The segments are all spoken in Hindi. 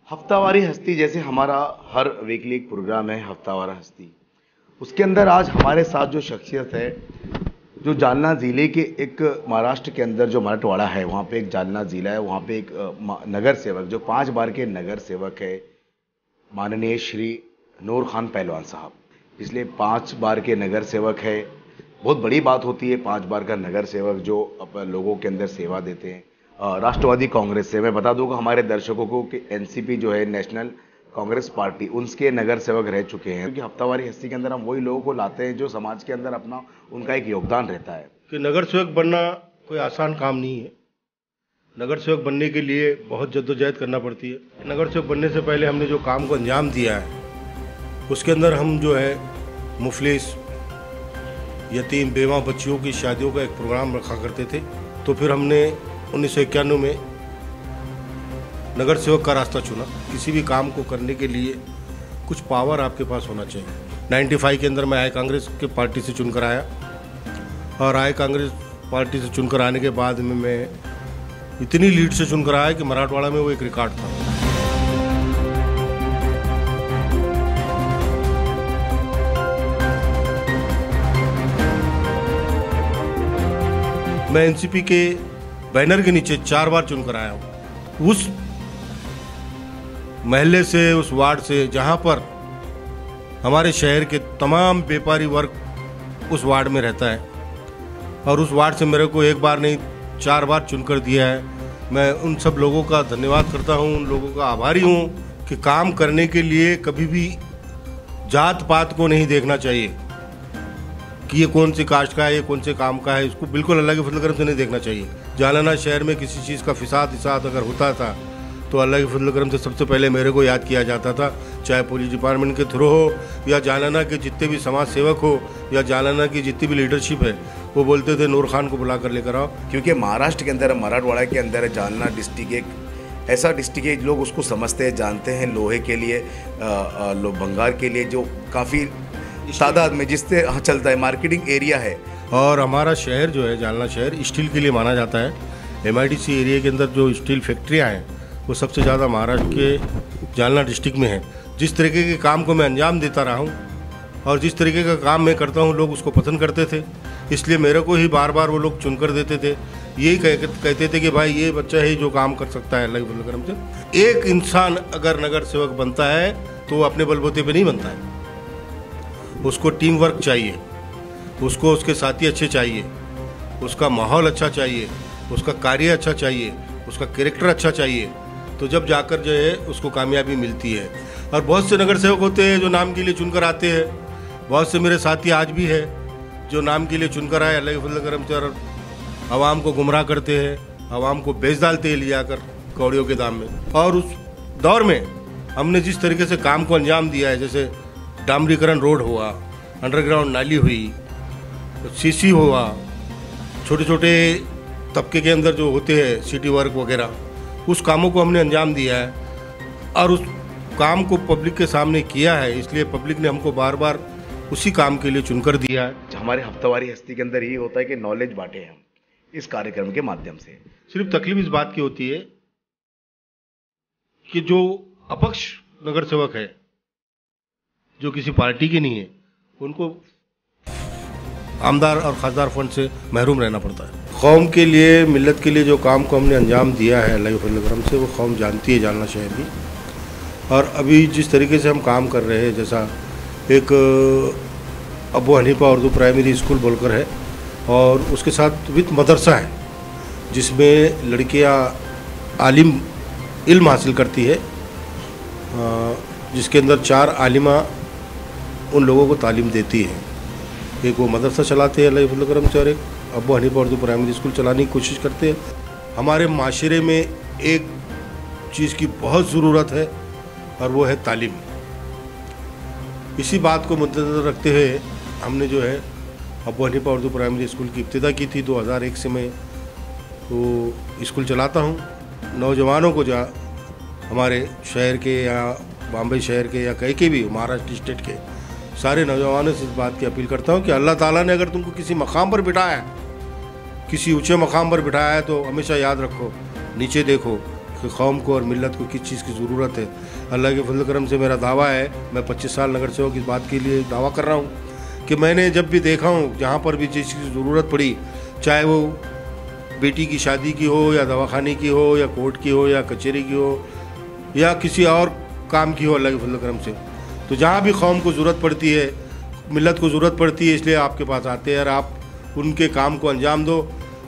हफ्तावारी हस्ती जैसे हमारा हर वीकली एक प्रोग्राम है हफ्तावार हस्ती। उसके अंदर आज हमारे साथ जो शख्सियत है, जो जालना ज़िले के एक महाराष्ट्र के अंदर जो मराठवाड़ा है वहाँ पे एक जालना ज़िला है, वहाँ पे एक नगर सेवक जो 5 बार के नगर सेवक है, माननीय श्री नूर खान पहलवान साहब। इसलिए 5 बार के नगर सेवक है, बहुत बड़ी बात होती है 5 बार का नगर सेवक जो लोगों के अंदर सेवा देते हैं। राष्ट्रवादी कांग्रेस से मैं बता दूंगा हमारे दर्शकों को कि एनसीपी जो है नेशनल कांग्रेस पार्टी, उसके नगर सेवक रह चुके हैं। क्योंकि हफ्तावारी हस्ती के अंदर हम वही लोगों को लाते हैं जो समाज के अंदर अपना उनका एक योगदान रहता है। कि नगर सेवक बनना कोई आसान काम नहीं है। नगर सेवक बनने के लिए बहुत जद्दोजहद करना पड़ती है। नगर सेवक बनने से पहले हमने जो काम को अंजाम दिया है उसके अंदर हम जो है मुफलिस, यतीम, बेवा बच्चियों की शादियों का एक प्रोग्राम रखा करते थे। तो फिर हमने 1991 में नगर सेवक का रास्ता चुना। किसी भी काम को करने के लिए कुछ पावर आपके पास होना चाहिए। 95 के अंदर मैं आय कांग्रेस के पार्टी से चुनकर आया और आय कांग्रेस पार्टी से चुनकर आने के बाद में मैं इतनी लीड से चुनकर आया कि मराठवाड़ा में वो एक रिकॉर्ड था। मैं एनसीपी के बैनर के नीचे 4 बार चुनकर आया हूँ। उस महल्ले से, उस वार्ड से जहाँ पर हमारे शहर के तमाम व्यापारी वर्ग उस वार्ड में रहता है और उस वार्ड से मेरे को 1 बार नहीं 4 बार चुनकर दिया है। मैं उन सब लोगों का धन्यवाद करता हूँ, उन लोगों का आभारी हूँ कि काम करने के लिए कभी भी जात पात को नहीं देखना चाहिए कि ये कौन सी कास्ट का है, ये कौन से काम का है। इसको बिल्कुल अल्लाह के फजल करम से नहीं देखना चाहिए। जालना शहर में किसी चीज़ का फिसाद अगर होता था तो अल्लाह के फजल करम से सबसे पहले मेरे को याद किया जाता था, चाहे पुलिस डिपार्टमेंट के थ्रू हो या जालना के जितने भी समाज सेवक हो या जालना की जितनी भी लीडरशिप है, वो बोलते थे नूर खान को बुला कर लेकर आओ। क्योंकि महाराष्ट्र के अंदर, मराठवाड़ा के अंदर जालना डिस्ट्रिक्ट एक ऐसा डिस्ट्रिक्ट है, लोग उसको समझते हैं, जानते हैं लोहे के लिए, भंगार के लिए जो काफ़ी तादाद में जिससे चलता है, मार्केटिंग एरिया है। और हमारा शहर जो है जालना शहर स्टील के लिए माना जाता है। MIDC एरिया के अंदर जो स्टील फैक्ट्रियां हैं वो सबसे ज़्यादा महाराष्ट्र के जालना डिस्ट्रिक्ट में है। जिस तरीके के काम को मैं अंजाम देता रहा हूँ और जिस तरीके का काम मैं करता हूँ लोग उसको पसंद करते थे, इसलिए मेरे को ही बार बार वो लोग चुनकर देते थे। यही कहते थे कि भाई ये बच्चा है जो काम कर सकता है अल्लाह के फजल करम से। एक इंसान अगर नगर सेवक बनता है तो वो अपने बलबूते पे नहीं बनता है, उसको टीम वर्क चाहिए, उसको उसके साथी अच्छे चाहिए, उसका माहौल अच्छा चाहिए, उसका कार्य अच्छा चाहिए, उसका कैरेक्टर अच्छा चाहिए, तो जब जाकर जो है उसको कामयाबी मिलती है। और बहुत से नगर सेवक होते हैं जो नाम के लिए चुनकर आते हैं। बहुत से मेरे साथी आज भी है जो नाम के लिए चुनकर आए, अल्लाह के फजल करम से, और आवाम को गुमराह करते हैं, आवाम को बेच डालते हैं लिया कर कौड़ियों के दाम में। और उस दौर में हमने जिस तरीके से काम को अंजाम दिया है, जैसे डामरीकरण रोड हुआ, अंडरग्राउंड नाली हुई, सीसी हुआ, छोटे छोटे तबके के अंदर जो होते हैं सिटी वर्क वगैरह, उस कामों को हमने अंजाम दिया है और उस काम को पब्लिक के सामने किया है। इसलिए पब्लिक ने हमको बार बार उसी काम के लिए चुनकर दिया है। हमारे हफ्तावारी हस्ती के अंदर ये होता है कि नॉलेज बांटे हम इस कार्यक्रम के माध्यम से। सिर्फ तकलीफ इस बात की होती है कि जो अपक्ष नगर सेवक है, जो किसी पार्टी के नहीं है, उनको आमदार और खासदार फंड से महरूम रहना पड़ता है। कौम के लिए, मिल्लत के लिए जो काम को हमने अंजाम दिया है अल्लाह के फजल करम से, वो कौम जानती है जालना शहर की। और अभी जिस तरीके से हम काम कर रहे हैं, जैसा एक Abu Hanifa Urdu primary school बोलकर है और उसके साथ विद मदरसा है जिसमें लड़कियां आलिम इल्म हासिल करती है, जिसके अंदर 4 आलिमा उन लोगों को तालीम देती है। एक वो मदरसा चलाते हैं अल्लाह के फजल करम से और एक Abu Hanifa Urdu primary school चलाने की कोशिश करते हैं। हमारे माशरे में एक चीज़ की बहुत ज़रूरत है और वो है तालीम। इसी बात को मद्देनज़र रखते हुए हमने जो है Abu Hanifa Urdu primary school की इब्तिदा की थी। 2001 से मैं वो स्कूल चलाता हूँ। नौजवानों को जो हमारे शहर के या बॉम्बे शहर के या कहीं के भी महाराष्ट्र स्टेट के सारे नौजवानों से इस बात की अपील करता हूँ कि अल्लाह ताला ने अगर तुमको किसी मकाम पर बिठाया है, किसी ऊंचे मकाम पर बिठाया है, तो हमेशा याद रखो, नीचे देखो, कि कौम को और मिलत को किस चीज़ की ज़रूरत है। अल्लाह के फजल करम से मेरा दावा है, मैं 25 साल नगर सेवक इस बात के लिए दावा कर रहा हूँ कि मैंने जब भी देखा हूँ जहाँ पर भी चीज़ की ज़रूरत पड़ी, चाहे वो बेटी की शादी की हो या दवाखाने की हो या कोर्ट की हो या कचहरी की हो या किसी और काम की हो, अल्लाह के फजल करम से, तो जहाँ भी कौम को ज़रूरत पड़ती है, मिलत को ज़रूरत पड़ती है, इसलिए आपके पास आते हैं और आप उनके काम को अंजाम दो।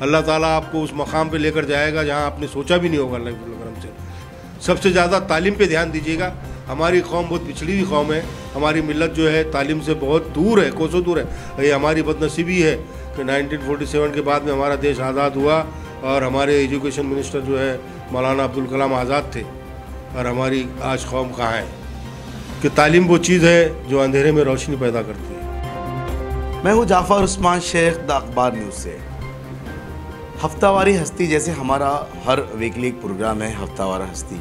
अल्लाह ताला आपको उस मकाम पे लेकर जाएगा जहाँ आपने सोचा भी नहीं होगा, अल्लाह के फजल करम से। सबसे ज़्यादा तालीम पे ध्यान दीजिएगा। हमारी कौम बहुत पिछड़ी हुई कौम है, हमारी मिलत जो है तालीम से बहुत दूर है, कोसों दूर है। ये हमारी बदनसीबी है कि 1947 के बाद में हमारा देश आज़ाद हुआ और हमारे एजुकेशन मिनिस्टर जो है मौलाना अब्दुल कलाम आज़ाद थे, और हमारी आज कौम कहाँ है कि तालीम वो चीज़ है जो अंधेरे में रोशनी पैदा करती है। मैं हूँ जाफ़र उस्मान शेख, द अखबार न्यूज़ से। हफ्तावारी हस्ती जैसे हमारा हर वीकली एक प्रोग्राम है हफ्तावार हस्ती,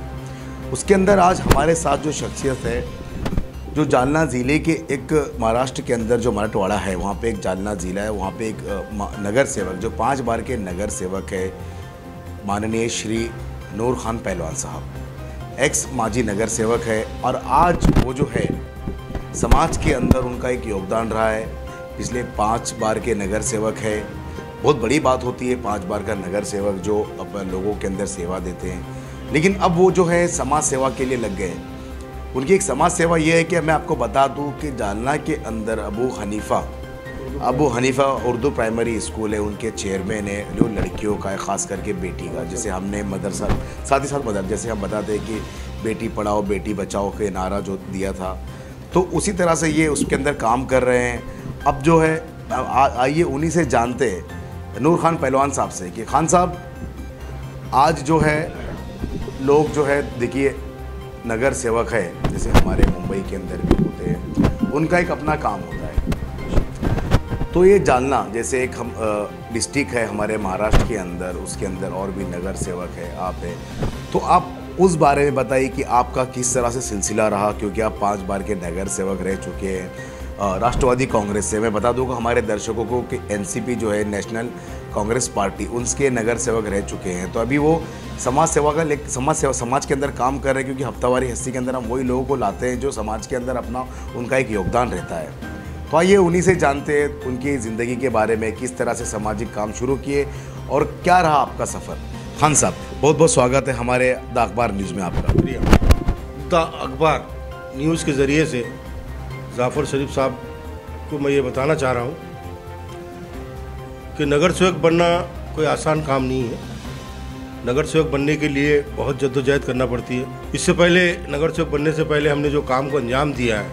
उसके अंदर आज हमारे साथ जो शख्सियत है, जो जालना ज़िले के एक महाराष्ट्र के अंदर जो मराठवाड़ा है, वहाँ पे एक जालना ज़िला है, वहाँ पे एक नगर सेवक जो 5 बार के नगर सेवक है, माननीय श्री नूर खान पहलवान साहब, एक्स माजी नगर सेवक है, और आज वो जो है समाज के अंदर उनका एक योगदान रहा है। पिछले 5 बार के नगर सेवक है, बहुत बड़ी बात होती है 5 बार का नगर सेवक जो अपने लोगों के अंदर सेवा देते हैं, लेकिन अब वो जो है समाज सेवा के लिए लग गए। उनकी एक समाज सेवा ये है कि मैं आपको बता दूं कि जालना के अंदर अबू हनीफ़ा उर्दू प्राइमरी स्कूल है, उनके चेयरमैन है, जो लड़कियों का है, ख़ास करके बेटी का, जैसे हमने मदरसा साथ ही साथ मदरसा, जैसे हम बताते हैं कि बेटी पढ़ाओ बेटी बचाओ के नारा जो दिया था, तो उसी तरह से ये उसके अंदर काम कर रहे हैं। अब जो है आइए उन्हीं से जानते हैं नूर खान पहलवान साहब से कि खान साहब, आज जो है लोग जो है देखिए नगर सेवक है, जैसे हमारे मुंबई के अंदर भी होते हैं, उनका एक अपना काम होता है। तो ये जालना जैसे एक हम डिस्ट्रिक्ट है हमारे महाराष्ट्र के अंदर, उसके अंदर और भी नगर सेवक है, आप है, तो आप उस बारे में बताइए कि आपका किस तरह से सिलसिला रहा, क्योंकि आप 5 बार के नगर सेवक रह चुके हैं राष्ट्रवादी कांग्रेस से। मैं बता दूंगा हमारे दर्शकों को कि एनसीपी जो है नेशनल कांग्रेस पार्टी, उसके नगर सेवक रह चुके हैं। तो अभी वो समाज सेवा का समाज के अंदर काम कर रहे हैं, क्योंकि हफ्तावारी हस्ती के अंदर हम वही लोगों को लाते हैं जो समाज के अंदर अपना उनका एक योगदान रहता है। तो आइए उन्हीं से जानते हैं उनकी ज़िंदगी के बारे में, किस तरह से सामाजिक काम शुरू किए और क्या रहा आपका सफ़र। खान साहब, बहुत बहुत स्वागत है हमारे द अखबार न्यूज़ में आपका। द अखबार न्यूज़ के ज़रिए से जाफ़र शरीफ साहब को मैं ये बताना चाह रहा हूँ कि नगर सेवक बनना कोई आसान काम नहीं है। नगर सेवक बनने के लिए बहुत जद्दोजहद करना पड़ती है। इससे पहले, नगर सेवक बनने से पहले हमने जो काम को अंजाम दिया है,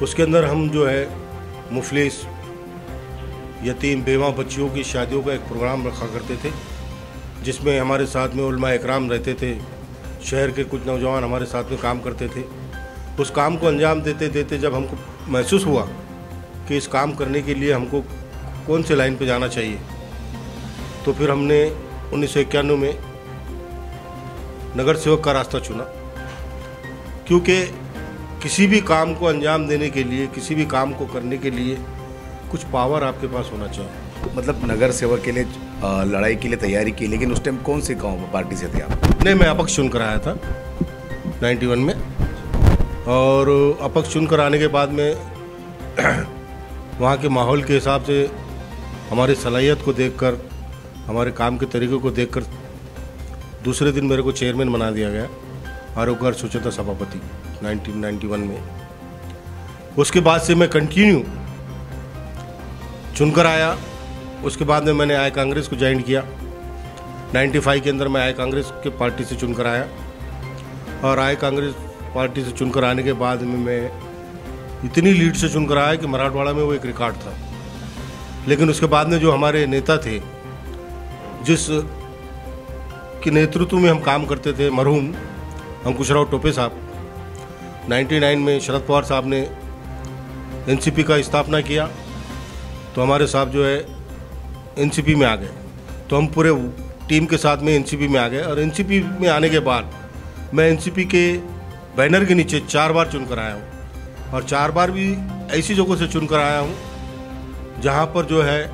उसके अंदर हम जो है मुफलिस, यतीम, बेवा बच्चियों की शादियों का एक प्रोग्राम रखा करते थे, जिसमें हमारे साथ में उलमा इकराम रहते थे, शहर के कुछ नौजवान हमारे साथ में काम करते थे। उस काम को अंजाम देते देते जब हमको महसूस हुआ कि इस काम करने के लिए हमको कौन से लाइन पे जाना चाहिए, तो फिर हमने 1991 में नगर सेवक का रास्ता चुना। क्योंकि किसी भी काम को अंजाम देने के लिए, किसी भी काम को करने के लिए कुछ पावर आपके पास होना चाहिए। मतलब नगर सेवक के लिए लड़ाई के लिए तैयारी की, लेकिन उस टाइम कौन सी पार्टी से थे आप? नहीं, मैं अपक्ष चुनकर आया था 91 में, और अपक्ष चुनकर आने के बाद में वहाँ के माहौल के हिसाब से, हमारी सलाहियत को देखकर, हमारे काम के तरीक़े को देखकर दूसरे दिन मेरे को चेयरमैन बना दिया गया और उगर स्वच्छता सभापति 1991 में। उसके बाद से मैं कंटिन्यू चुनकर आया। उसके बाद में मैंने आई कांग्रेस को ज्वाइन किया। 95 के अंदर मैं आई कांग्रेस के पार्टी से चुनकर आया, और आई कांग्रेस पार्टी से चुनकर आने के बाद में मैं इतनी लीड से चुनकर आया कि मराठवाड़ा में वो एक रिकॉर्ड था। लेकिन उसके बाद में जो हमारे नेता थे, जिस के नेतृत्व में हम काम करते थे, मरहूम अंकुशराव टोपे साहब, 99 में शरद पवार साहब ने एनसीपी का स्थापना किया, तो हमारे साहब जो है एनसीपी में आ गए। तो हम पूरे टीम के साथ में एनसीपी में आ गए, और एनसीपी में आने के बाद मैं एनसीपी के बैनर के नीचे 4 बार चुनकर आया हूँ, और 4 बार भी ऐसी जगहों से चुनकर आया हूँ जहाँ पर जो है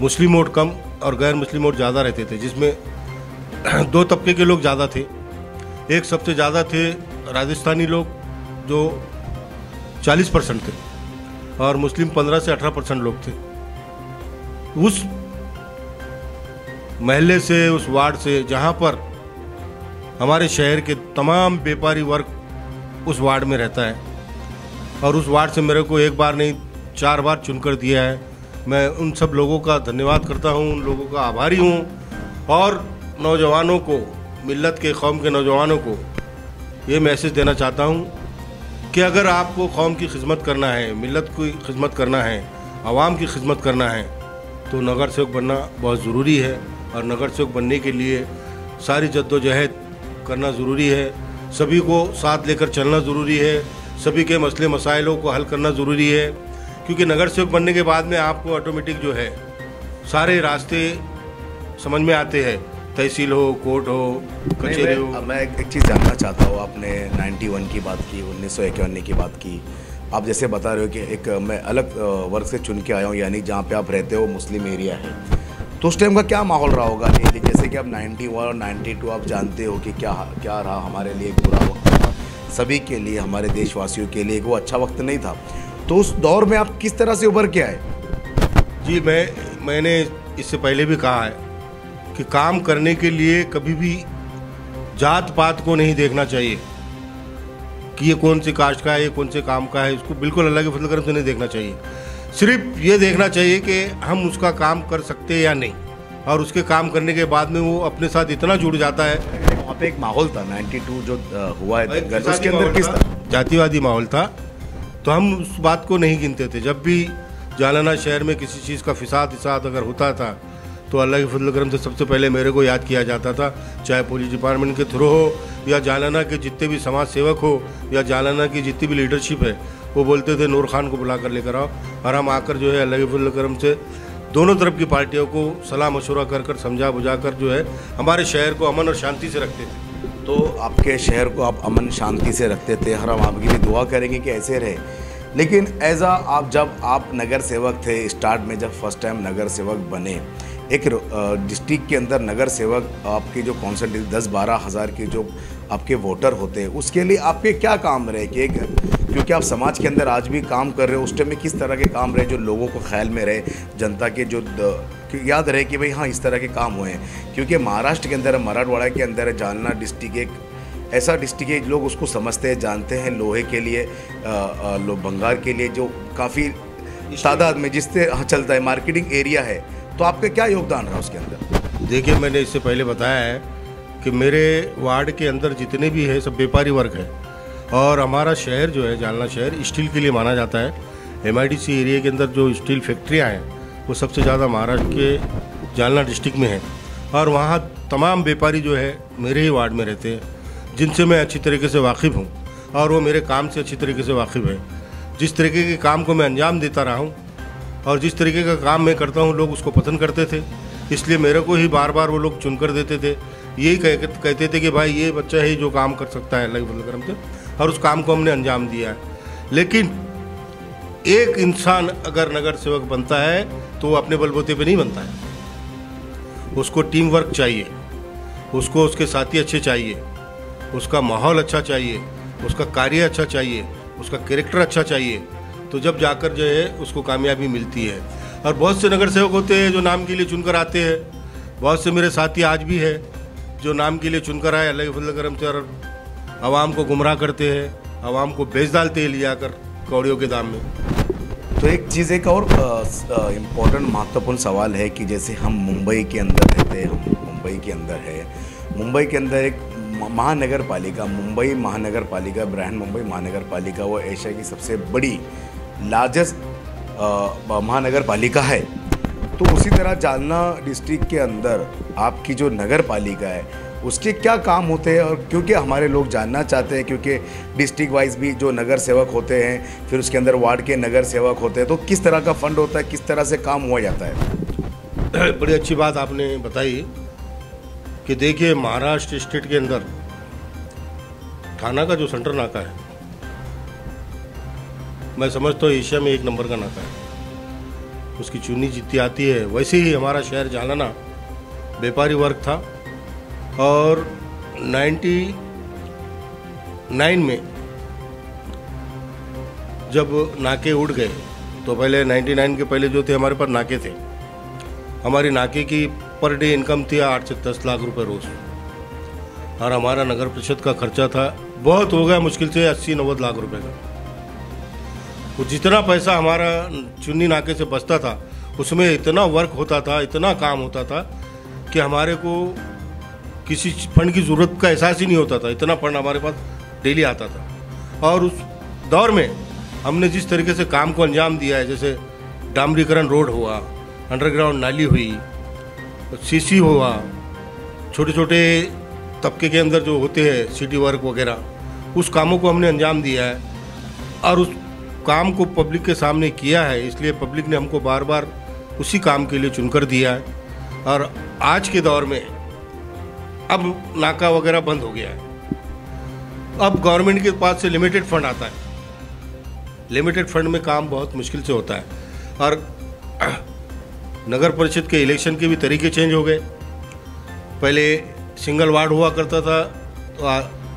मुस्लिम वोट कम और गैर मुस्लिम वोट ज़्यादा रहते थे, जिसमें दो तबके के लोग ज़्यादा थे। एक सबसे ज़्यादा थे राजस्थानी लोग जो 40% थे और मुस्लिम 15 से 18% लोग थे। उस महल्ले से, उस वार्ड से, जहाँ पर हमारे शहर के तमाम व्यापारी वर्ग उस वार्ड में रहता है और उस वार्ड से मेरे को एक बार नहीं 4 बार चुनकर दिया है। मैं उन सब लोगों का धन्यवाद करता हूँ, उन लोगों का आभारी हूँ। और नौजवानों को, मिल्लत के कौम के नौजवानों को ये मैसेज देना चाहता हूँ कि अगर आपको कौम की खिदमत करना है, मिल्लत की खिदमत करना है, आवाम की खिदमत करना है तो नगर सेवक बनना बहुत ज़रूरी है। और नगर सेवक बनने के लिए सारी जद्दोजहद करना ज़रूरी है, सभी को साथ लेकर चलना ज़रूरी है, सभी के मसले मसाइलों को हल करना ज़रूरी है। क्योंकि नगर सेवक बनने के बाद में आपको ऑटोमेटिक जो है सारे रास्ते समझ में आते हैं, तहसील हो, कोर्ट हो, कचहरी हो। मैं एक चीज़ जानना चाहता हूँ, आपने 91 की बात की, 1951 की बात की। आप जैसे बता रहे हो कि एक मैं अलग वर्ग से चुन के आया हूँ, यानी जहाँ पे आप रहते हो मुस्लिम एरिया है, तो उस टाइम का क्या माहौल रहा होगा? जैसे कि आप 91 और 92 आप जानते हो कि क्या क्या रहा हमारे लिए, एक बुरा वक्त था सभी के लिए, हमारे देशवासियों के लिए वो अच्छा वक्त नहीं था। तो उस दौर में आप किस तरह से उभर के आए? जी, मैंने इससे पहले भी कहा है कि काम करने के लिए कभी भी जात पात को नहीं देखना चाहिए कि ये कौन सी कास्ट का है, ये कौन से काम का है, इसको बिल्कुल अल्लाह के फजल करम से नहीं देखना चाहिए। सिर्फ ये देखना चाहिए कि हम उसका काम कर सकते हैं या नहीं, और उसके काम करने के बाद में वो अपने साथ इतना जुड़ जाता है। वहाँ पे एक माहौल था 92 जो हुआ है, उसके अंदर किस तरह जातिवादी माहौल था, तो हम उस बात को नहीं गिनते थे। जब भी जालना शहर में किसी चीज़ का फिसाद अगर होता था तो अल्लाह के फजल करम से सबसे पहले मेरे को याद किया जाता था, चाहे पुलिस डिपार्टमेंट के थ्रू हो या जालना के जितने भी समाज सेवक हो या जालना की जितनी भी लीडरशिप है, वो बोलते थे नूर खान को बुला कर लेकर आओ, और हम आकर जो है अल्लाह के फजल करम से दोनों तरफ की पार्टियों को सलाह मशवरा कर समझा बुझा कर जो है हमारे शहर को अमन और शांति से रखते थे। तो आपके शहर को आप अमन शांति से रखते थे, हर हम आपके लिए दुआ करेंगे कि ऐसे रहे। लेकिन आप जब आप नगर सेवक थे, स्टार्ट में जब फर्स्ट टाइम नगर सेवक बने, एक डिस्ट्रिक्ट के अंदर नगर सेवक आपकी जो कॉन्सेंट्रेट 10-12 हज़ार के जो आपके वोटर होते हैं, उसके लिए आपके क्या काम रहे कि क्योंकि आप समाज के अंदर आज भी काम कर रहे हो, उस टाइम में किस तरह के काम रहे जो लोगों को ख्याल में रहे, जनता के जो याद रहे कि भाई हाँ इस तरह के काम हुए हैं? क्योंकि महाराष्ट्र के अंदर, मराठवाड़ा के अंदर जालना डिस्ट्रिक्ट एक ऐसा डिस्ट्रिक्ट है, लोग उसको समझते हैं, जानते हैं, लोहे के लिए, भंगार के लिए जो काफ़ी तादाद में जिससे चलता है, मार्केटिंग एरिया है। तो आपका क्या योगदान रहा उसके अंदर? देखिए, मैंने इससे पहले बताया है कि मेरे वार्ड के अंदर जितने भी है सब व्यापारी वर्ग है, और हमारा शहर जो है जालना शहर स्टील के लिए माना जाता है। MIDC एरिया के अंदर जो स्टील फैक्ट्रियाँ हैं वो सबसे ज़्यादा महाराष्ट्र के जालना डिस्ट्रिक्ट में है, और वहाँ तमाम व्यापारी जो है मेरे ही वार्ड में रहते हैं, जिनसे मैं अच्छी तरीके से वाकिफ़ हूँ और वो मेरे काम से अच्छी तरीके से वाकिफ़ है। जिस तरीके के काम को मैं अंजाम देता रहा हूँ और जिस तरीके का काम मैं करता हूँ लोग उसको पसंद करते थे, इसलिए मेरे को ही बार बार वो लोग चुन कर देते थे। यही कहते थे कि भाई ये बच्चा है जो काम कर सकता है अल्लाह के फजल करम से, और उस काम को हमने अंजाम दिया है। लेकिन एक इंसान अगर नगर सेवक बनता है तो वो अपने बलबूते पे नहीं बनता है, उसको टीम वर्क चाहिए, उसको उसके साथी अच्छे चाहिए, उसका माहौल अच्छा चाहिए, उसका कार्य अच्छा चाहिए, उसका कैरेक्टर अच्छा चाहिए, तो जब जाकर जो है उसको कामयाबी मिलती है। और बहुत से नगर सेवक होते हैं जो नाम के लिए चुनकर आते हैं, बहुत से मेरे साथी आज भी है जो नाम के लिए चुनकर आए, अल्लाह के फजल करम से, और आवाम को गुमराह करते हैं, आवाम को बेच डालते हैं लिया कर कौड़ियों के दाम में। तो एक चीज़, एक और इम्पोर्टेंट महत्वपूर्ण सवाल है कि जैसे हम मुंबई के अंदर रहते हैं, हम मुंबई के अंदर है, मुंबई के अंदर एक महानगर पालिका, मुंबई महानगर पालिका, बृहन मुंबई महानगर पालिका, वो एशिया की सबसे बड़ी लार्जेस्ट महानगर पालिका है। तो उसी तरह जालना डिस्ट्रिक्ट के अंदर आपकी जो नगर पालिका है उसके क्या काम होते हैं? और क्योंकि हमारे लोग जानना चाहते हैं, क्योंकि डिस्ट्रिक्ट वाइज भी जो नगर सेवक होते हैं, फिर उसके अंदर वार्ड के नगर सेवक होते हैं, तो किस तरह का फंड होता है, किस तरह से काम हुआ जाता है? बड़ी अच्छी बात आपने बताई कि देखिए, महाराष्ट्र स्टेट के अंदर थाना का जो सेंटर नाका है, मैं समझता हूँ एशिया में 1 नंबर का नाका है, उसकी चुनी जितनी आती है। वैसे ही हमारा शहर जालना व्यापारी वर्ग था, और 99 में जब नाके उड़ गए तो पहले 99 के पहले जो थे हमारे पास नाके थे, हमारी नाके की पर डे इनकम थी 8 से 10 लाख रुपए रोज़, और हमारा नगर परिषद का खर्चा था बहुत हो गया मुश्किल से 80-90 लाख रुपए का। वो जितना पैसा हमारा चुन्नी नाके से बचता था उसमें इतना वर्क होता था, इतना काम होता था कि हमारे को किसी फंड की ज़रूरत का एहसास ही नहीं होता था, इतना फंड हमारे पास डेली आता था। और उस दौर में हमने जिस तरीके से काम को अंजाम दिया है, जैसे डामरीकरण रोड हुआ, अंडरग्राउंड नाली हुई, सीसी हुआ, छोटे छोटे तबके के अंदर जो होते हैं सिटी वर्क वगैरह, उस कामों को हमने अंजाम दिया है और उस काम को पब्लिक के सामने किया है, इसलिए पब्लिक ने हमको बार बार उसी काम के लिए चुनकर दिया है। और आज के दौर में अब नाका वगैरह बंद हो गया है, अब गवर्नमेंट के पास से लिमिटेड फंड आता है, लिमिटेड फंड में काम बहुत मुश्किल से होता है। और नगर परिषद के इलेक्शन के भी तरीके चेंज हो गए। पहले सिंगल वार्ड हुआ करता था तो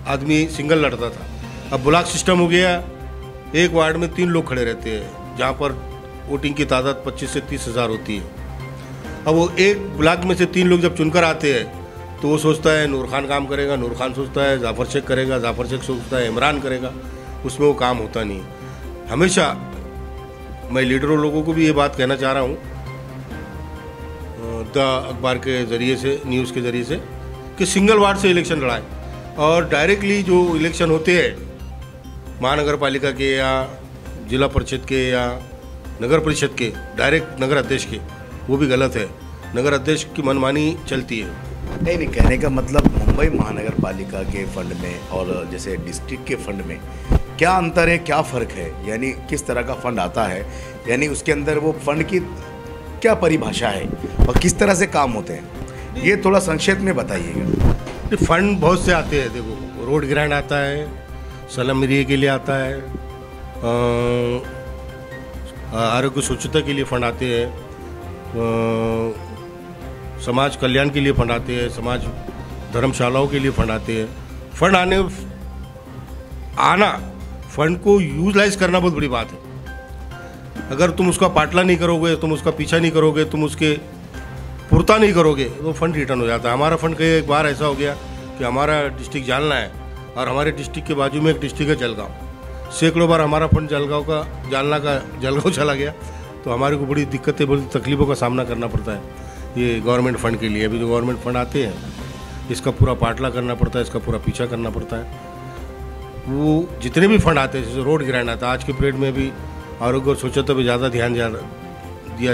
आदमी सिंगल लड़ता था, अब ब्लॉक सिस्टम हो गया, एक वार्ड में 3 लोग खड़े रहते हैं, जहाँ पर वोटिंग की तादाद 25 से 30 हज़ार होती है। अब वो एक ब्लॉक में से 3 लोग जब चुनकर आते हैं तो वो सोचता है नूर खान काम करेगा, नूर खान सोचता है जाफर शेख करेगा, जाफर शेख सोचता है इमरान करेगा, उसमें वो काम होता नहीं है। हमेशा मैं लीडरों लोगों को भी ये बात कहना चाह रहा हूँ द अखबार के ज़रिए से, न्यूज़ के ज़रिए से, कि सिंगल वार्ड से इलेक्शन लड़ाएं और डायरेक्टली जो इलेक्शन होते हैं महानगर पालिका के या जिला परिषद के या नगर परिषद के, डायरेक्ट नगर अध्यक्ष के, वो भी गलत है। नगर अध्यक्ष की मनमानी चलती है। नहीं, कहने का मतलब मुंबई महानगर पालिका के फंड में और जैसे डिस्ट्रिक्ट के फंड में क्या अंतर है, क्या फ़र्क है, यानी किस तरह का फंड आता है, यानी उसके अंदर वो फंड की क्या परिभाषा है और किस तरह से काम होते हैं, ये थोड़ा संक्षेप में बताइएगा। फंड बहुत से आते हैं, देखो रोड ग्रांट आता है, स्लम एरिया के लिए आता है, आरोग्य स्वच्छता के लिए फंड आते हैं, समाज कल्याण के लिए फंड आते हैं, समाज धर्मशालाओं के लिए फंड आते हैं। फंड आना फंड को यूटिलाइज करना बहुत बड़ी बात है। अगर तुम उसका पाटला नहीं करोगे, तुम उसका पीछा नहीं करोगे, तुम उसके पुरता नहीं करोगे तो फंड रिटर्न हो जाता है। हमारा फंड कई एक बार ऐसा हो गया कि हमारा डिस्ट्रिक्ट जालना है और हमारे डिस्ट्रिक्ट के बाजू में एक डिस्ट्रिक्ट है जलगांव, सैकड़ों बार हमारा फंड जलगांव का, जालना का जलगांव चला गया, तो हमारे को बड़ी दिक्कतें, बड़ी तकलीफ़ों का सामना करना पड़ता है ये गवर्नमेंट फंड के लिए। अभी जो गवर्नमेंट फंड आते हैं इसका पूरा पाटला करना पड़ता है, इसका पूरा पीछा करना पड़ता है। वो जितने भी फंड आते हैं, जैसे रोड ग्रांट आता है, आज के पीरियड में भी आरोग्य और स्वच्छता पर ज़्यादा ध्यान दिया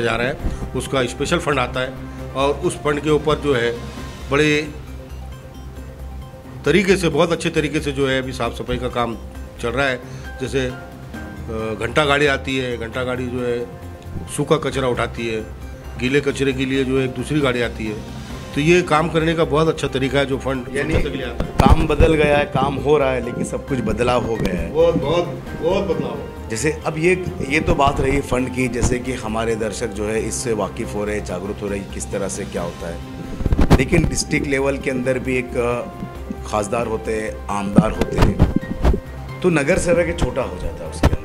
जा रहा है, उसका स्पेशल फंड आता है और उस फंड के ऊपर जो है बड़े तरीके से, बहुत अच्छे तरीके से जो है अभी साफ़ सफाई का काम चल रहा है। जैसे घंटा गाड़ी आती है, घंटा गाड़ी जो है सूखा कचरा उठाती है, गीले कचरे के लिए जो है एक दूसरी गाड़ी आती है, तो ये काम करने का बहुत अच्छा तरीका है जो फंड यानी काम बदल गया है, काम हो रहा है, लेकिन सब कुछ बदलाव हो गया है, बहुत बदलाव। जैसे अब ये तो बात रही फंड की, जैसे कि हमारे दर्शक जो है इससे वाकिफ़ हो रहे हैं, जागरूक हो रहे हैं किस तरह से क्या होता है, लेकिन डिस्ट्रिक्ट लेवल के अंदर भी एक खासदार होते हैं, आमदार होते हैं, तो नगर सेवक एक छोटा हो जाता है उसके अंदर,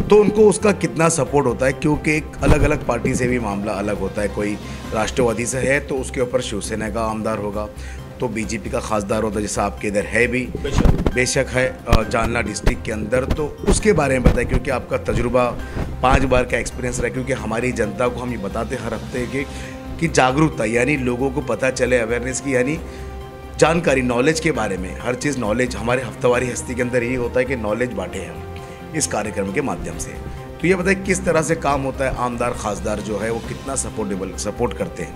तो उनको उसका कितना सपोर्ट होता है, क्योंकि एक अलग अलग पार्टी से भी मामला अलग होता है। कोई राष्ट्रवादी से है तो उसके ऊपर शिवसेना का आमदार होगा, तो बीजेपी का खासदार होता है, जैसा आपके इधर है भी, बेशक है जालना डिस्ट्रिक्ट के अंदर, तो उसके बारे में बताएं, क्योंकि आपका तजुर्बा 5 बार का एक्सपीरियंस रहा, क्योंकि हमारी जनता को हम ये बताते हर हफ्ते कि जागरूकता, यानी लोगों को पता चले, अवेयरनेस की, यानी जानकारी, नॉलेज के बारे में, हर चीज़ नॉलेज। हमारे हफ्तावारी हस्ती के अंदर यही होता है कि नॉलेज बांटे हम इस कार्यक्रम के माध्यम से। तो ये बताएं किस तरह से काम होता है, आमदार खासदार जो है वो कितना सपोर्ट करते हैं।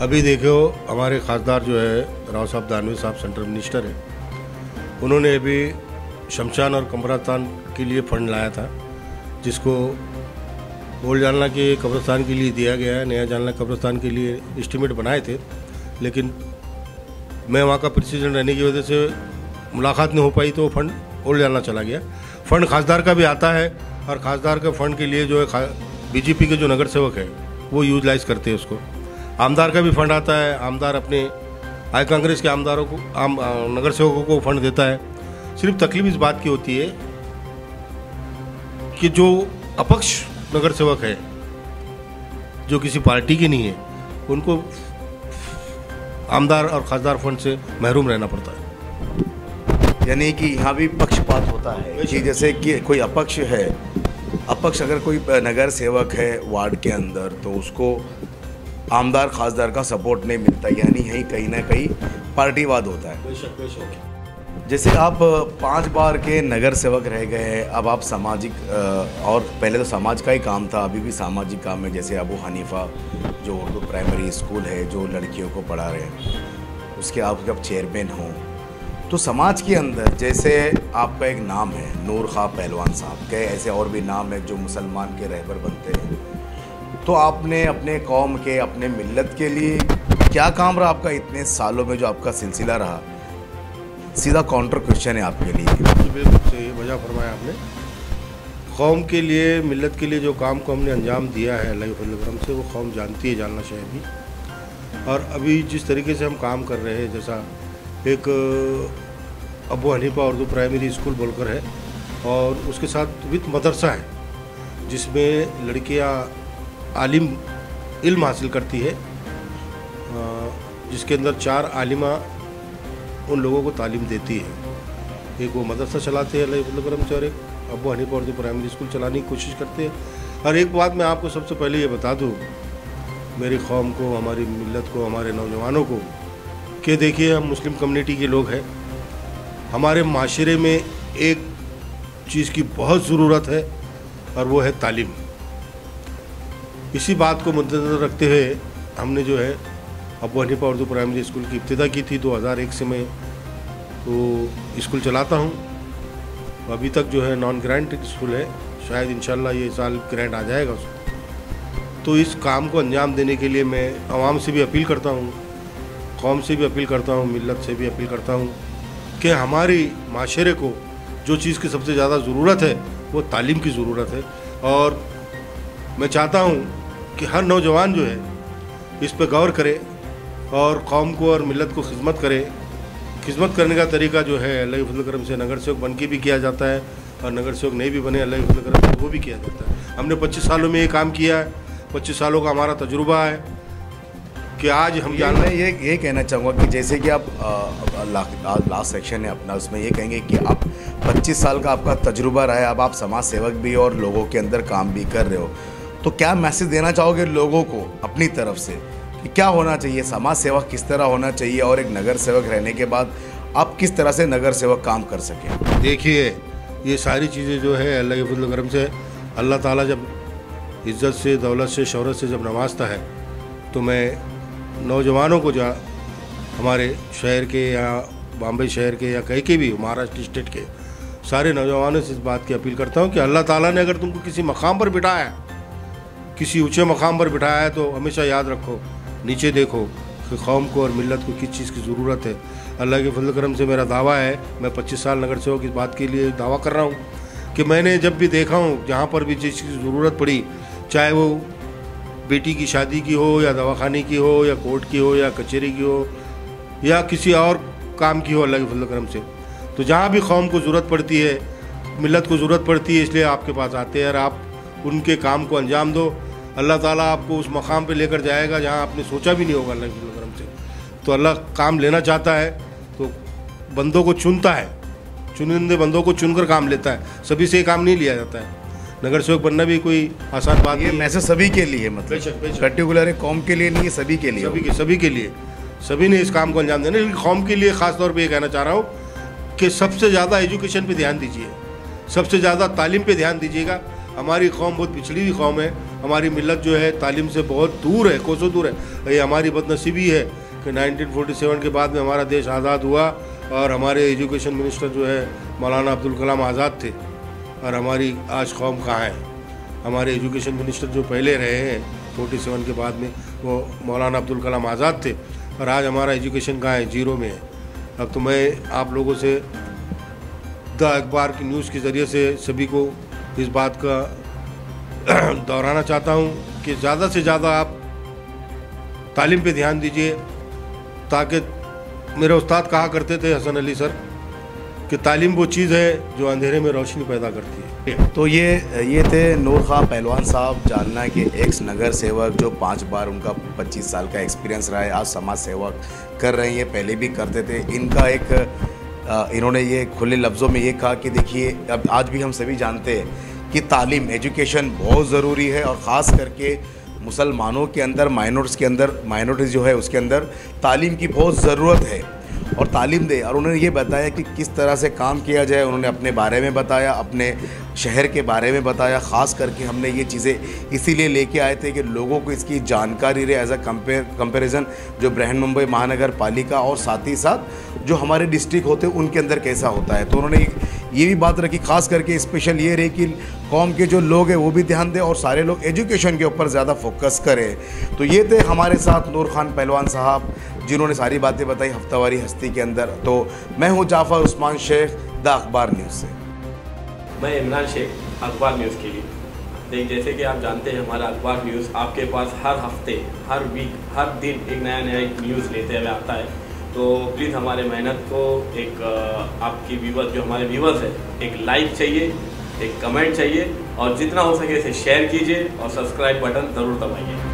अभी देखो हमारे खासदार जो है राव साहब दानवी साहब सेंट्रल मिनिस्टर है, उन्होंने अभी शमशान और कब्रिस्तान के लिए फंड लाया था, जिसको ओल्ड जालना के कब्रिस्तान के लिए दिया गया है। नया जालना कब्रिस्तान के लिए एस्टीमेट बनाए थे, लेकिन मैं वहाँ का प्रेसिडेंट रहने की वजह से मुलाकात नहीं हो पाई, तो फंड ओल्ड जालना चला गया। फंड खासदार का भी आता है और खासदार के फंड के लिए जो है बीजेपी के जो नगर सेवक है वो यूटिलाइज करते हैं उसको। आमदार का भी फंड आता है, आमदार अपने आय कांग्रेस के आमदारों को नगर सेवकों को फंड देता है। सिर्फ तकलीफ इस बात की होती है कि जो अपक्ष नगर सेवक है, जो किसी पार्टी के नहीं है, उनको आमदार और खासदार फंड से महरूम रहना पड़ता है। यानी कि यहाँ भी पक्षपात होता है कि जैसे कि कोई अपक्ष है, अपक्ष अगर कोई नगर सेवक है वार्ड के अंदर, तो उसको आमदार खासदार का सपोर्ट नहीं मिलता, यानी यही कहीं ना कहीं पार्टीवाद होता है। जैसे आप 5 बार के नगर सेवक रह गए हैं, अब आप सामाजिक और पहले तो समाज का ही काम था, अभी भी सामाजिक काम है। जैसे अबू हनीफा जो उर्दू प्राइमरी स्कूल है जो लड़कियों को पढ़ा रहे हैं, उसके आप जब चेयरमैन हों, तो समाज के अंदर जैसे आपका एक नाम है नूर खां पहलवान साहब के, ऐसे और भी नाम है जो मुसलमान के रहबर बनते हैं, तो आपने अपने कौम के, अपने मिल्लत के लिए क्या काम रहा आपका इतने सालों में जो आपका सिलसिला रहा? सीधा काउंटर क्वेश्चन है आपके लिए। बिल्कुल सही वजह फरमाया आपने। कौम के लिए, मिल्लत के लिए जो काम को हमने अंजाम दिया है अल्लाह के फजल करम से, वो कौम जानती है, जालना शहर भी। और अभी जिस तरीके से हम काम कर रहे हैं, जैसा एक Abu Hanifa Urdu primary school बोलकर है, और उसके साथ विद मदरसा है जिसमें लड़कियां इल्म हासिल करती है, जिसके अंदर 4 आलिमा उन लोगों को तालीम देती है। एक वो मदरसा चलाते हैं अल्लाह के फजल करम से, और एक Abu Hanifa Urdu primary school चलाने की कोशिश करते हैं। और एक बात मैं आपको सबसे पहले ये बता दूँ, मेरी कौम को, हमारी मिल्लत को, हमारे नौजवानों को, कि देखिए हम मुस्लिम कम्युनिटी के लोग हैं, हमारे माशरे में एक चीज़ की बहुत ज़रूरत है और वो है तालीम। इसी बात को मद्देनज़र रखते हुए हमने जो है Abu Hanifa Urdu primary school की इब्तिदा की थी। 2001 से मैं वो स्कूल चलाता हूँ। अभी तक जो है नॉन ग्रांटेड स्कूल है, शायद इंशाल्लाह ये साल ग्रांट आ जाएगा उसको। तो इस काम को अंजाम देने के लिए मैं आवाम से भी अपील करता हूँ, कौम से भी अपील करता हूँ, मिल्लत से भी अपील करता हूँ कि हमारी माशरे को जो चीज़ की सबसे ज़्यादा ज़रूरत है वो तालीम की ज़रूरत है। और मैं चाहता हूँ कि हर नौजवान जो है इस पर गौर करे और कौम को और मिल्लत को खिदमत करे। खिदमत करने का तरीका जो है अल्लाह के फजल करम से नगर सेवक बन के भी किया जाता है, और नगर सेवक नहीं भी बने अल्लाह के फजल करम से वो भी किया जाता है। हमने 25 सालों में ये काम किया है, 25 सालों का हमारा तजुर्बा है कि आज हम मैं ये कहना चाहूँगा कि जैसे कि आप लास्ट सेक्शन है अपना, उसमें ये कहेंगे कि आप 25 साल का आपका तजुर्बा रहा है, अब आप समाज सेवक भी और लोगों के अंदर काम भी कर रहे हो, तो क्या मैसेज देना चाहोगे लोगों को अपनी तरफ से कि क्या होना चाहिए, समाज सेवक किस तरह होना चाहिए, और एक नगर सेवक रहने के बाद आप किस तरह से नगर सेवक काम कर सकें? देखिए, ये सारी चीज़ें जो है अल्लाह के फजल करम से, अल्लाह ताला जब इज़्ज़त से, दौलत से, शोहरत से जब नवाजता है, तो मैं नौजवानों को, जो हमारे शहर के या बॉम्बे शहर के या कहीं के भी महाराष्ट्र स्टेट के सारे नौजवानों से इस बात की अपील करता हूँ कि अल्लाह ताला ने अगर तुमको किसी मकाम पर बिठाया, किसी ऊंचे मकाम पर बिठाया है, तो हमेशा याद रखो, नीचे देखो कि कौम को और मिल्लत को किस चीज़ की ज़रूरत है। अल्लाह के फजल करम से मेरा दावा है, मैं 25 साल नगर सेवक इस बात के लिए दावा कर रहा हूँ कि मैंने जब भी देखा हूँ, जहाँ पर भी जिस चीज़ की ज़रूरत पड़ी, चाहे वो बेटी की शादी की हो, या दवाखाने की हो, या कोर्ट की हो, या कचहरी की हो, या किसी और काम की हो, अल्लाह के फजल करम से, तो जहाँ भी कौम को ज़रूरत पड़ती है, मिल्लत को ज़रूरत पड़ती है, इसलिए आपके पास आते हैं और आप उनके काम को अंजाम दो। अल्लाह ताला आपको उस मकाम पे लेकर जाएगा जहाँ आपने सोचा भी नहीं होगा अल्लाह के फजल करम से। तो अल्लाह काम लेना चाहता है तो बंदों को चुनता है, चुनिंदे बंदों को चुनकर काम लेता है, सभी से काम नहीं लिया जाता है। नगर सेवक बनना भी कोई आसान बात नहीं है। मैसेज सभी के लिए, मतलब पर्टिकुलर कौम के लिए नहीं है, सभी के लिए, सभी के लिए, सभी ने इस काम को अंजाम देना। लेकिन कौम के लिए ख़ास तौर पे ये कहना चाह रहा हूँ कि सबसे ज़्यादा एजुकेशन पे ध्यान दीजिए, सबसे ज़्यादा तालीम पे ध्यान दीजिएगा। हमारी कौम बहुत पिछड़ी हुई कौम है, हमारी मिल्लत जो है तालीम से बहुत दूर है, कोसों दूर है। ये हमारी बदनसीबी है कि 1947 के बाद में हमारा देश आज़ाद हुआ और हमारे एजुकेशन मिनिस्टर जो है मौलाना अब्दुल कलाम आज़ाद थे, और हमारी आज कौम कहाँ है। हमारे एजुकेशन मिनिस्टर जो पहले रहे हैं 47 के बाद में, वो मौलाना अब्दुल कलाम आज़ाद थे, और आज हमारा एजुकेशन कहाँ है, जीरो में है। अब तो मैं आप लोगों से द अखबार की न्यूज़ के ज़रिए से सभी को इस बात का दोहराना चाहता हूँ कि ज़्यादा से ज़्यादा आप तालीम पे ध्यान दीजिए, ताकि मेरे उस्ताद कहा करते थे हसन अली सर कि तालीम वो चीज़ है जो अंधेरे में रोशनी पैदा करती है। तो ये थे नूर खां पहलवान साहब, जालना के एक्स नगर सेवक, जो 5 बार उनका 25 साल का एक्सपीरियंस रहा है, आज समाज सेवक कर रहे हैं, पहले भी करते थे। इनका इन्होंने ये खुले लफ्ज़ों में ये कहा कि देखिए, अब आज भी हम सभी जानते हैं कि तालीम, एजुकेशन बहुत ज़रूरी है, और ख़ास करके मुसलमानों के अंदर, माइनॉरिटीज़ जो है उसके अंदर तालीम की बहुत ज़रूरत है, और तालीम दे। और उन्होंने ये बताया कि किस तरह से काम किया जाए, उन्होंने अपने बारे में बताया, अपने शहर के बारे में बताया। ख़ास करके हमने ये चीज़ें इसीलिए लेके आए थे कि लोगों को इसकी जानकारी रहे, एज अ कंपेरिजन जो बृहन मुंबई महानगर पालिका और साथ ही साथ जो हमारे डिस्ट्रिक्ट होते हैं उनके अंदर कैसा होता है। तो उन्होंने ये भी बात रखी, खास करके स्पेशल ये रही कि कौम के जो लोग हैं वो भी ध्यान दें और सारे लोग एजुकेशन के ऊपर ज़्यादा फोकस करें। तो ये थे हमारे साथ नूर खान पहलवान साहब, जिन्होंने सारी बातें बताई हफ्तावारी हस्ती के अंदर। तो मैं हूँ जाफ़र उस्मान शेख, द अखबार न्यूज़ से। मैं इमरान शेख, अखबार न्यूज़ के लिए। देख, जैसे कि आप जानते हैं, हमारा अखबार न्यूज़ आपके पास हर हफ्ते, हर वीक, हर दिन एक नया न्यूज़ लेते हुए आता है। तो प्लीज़ हमारे मेहनत को एक आपकी व्यूवर्स, जो हमारे व्यूवर्स हैं, एक लाइक चाहिए, एक कमेंट चाहिए, और जितना हो सके इसे शेयर कीजिए और सब्सक्राइब बटन ज़रूर दबाइए।